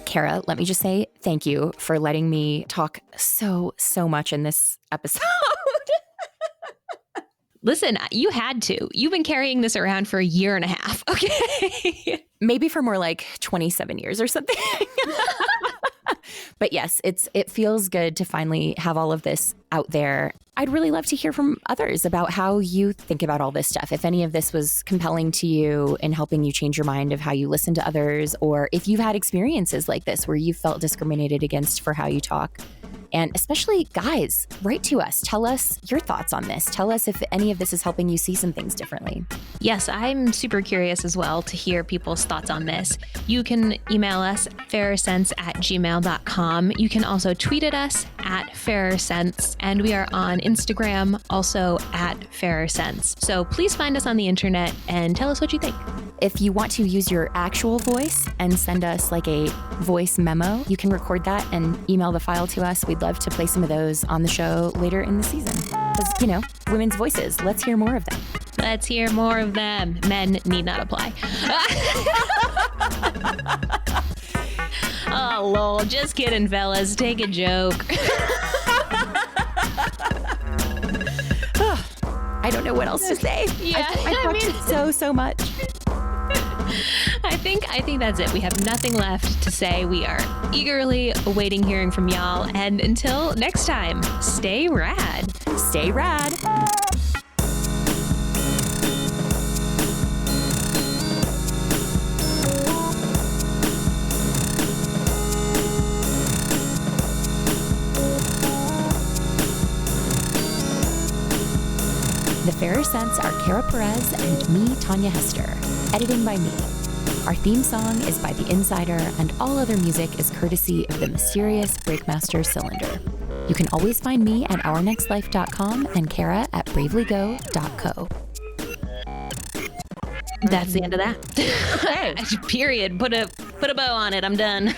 Kara, let me just say thank you for letting me talk so much in this episode. Listen, you had to. You've been carrying this around for a year and a half. Okay. Maybe for more like 27 years or something. But yes, it feels good to finally have all of this out there. I'd really love to hear from others about how you think about all this stuff. If any of this was compelling to you in helping you change your mind of how you listen to others, or if you've had experiences like this where you felt discriminated against for how you talk. And especially guys, write to us. Tell us your thoughts on this. Tell us if any of this is helping you see some things differently. Yes, I'm super curious as well to hear people's thoughts on this. You can email us fairersense@gmail.com. You can also tweet at us @fairersense, and we are on Instagram also @fairersense. So please find us on the internet and tell us what you think. If you want to use your actual voice and send us like a voice memo, you can record that and email the file to us. We'd love to play some of those on the show later in the season. Because, women's voices, let's hear more of them. Let's hear more of them. Men need not apply. Oh, lol. Just kidding, fellas. Take a joke. I don't know what else to say. Yeah, I talked so much. I think that's it. We have nothing left to say. We are eagerly awaiting hearing from y'all. And until next time, stay rad. Stay rad. The Fairer Sense are Kara Perez and me, Tanya Hester. Editing by me. Our theme song is by The Insider, and all other music is courtesy of the mysterious Breakmaster Cylinder. You can always find me at ournextlife.com and Kara at bravelygo.co. That's the end of that. Okay. Period. Put a bow on it. I'm done.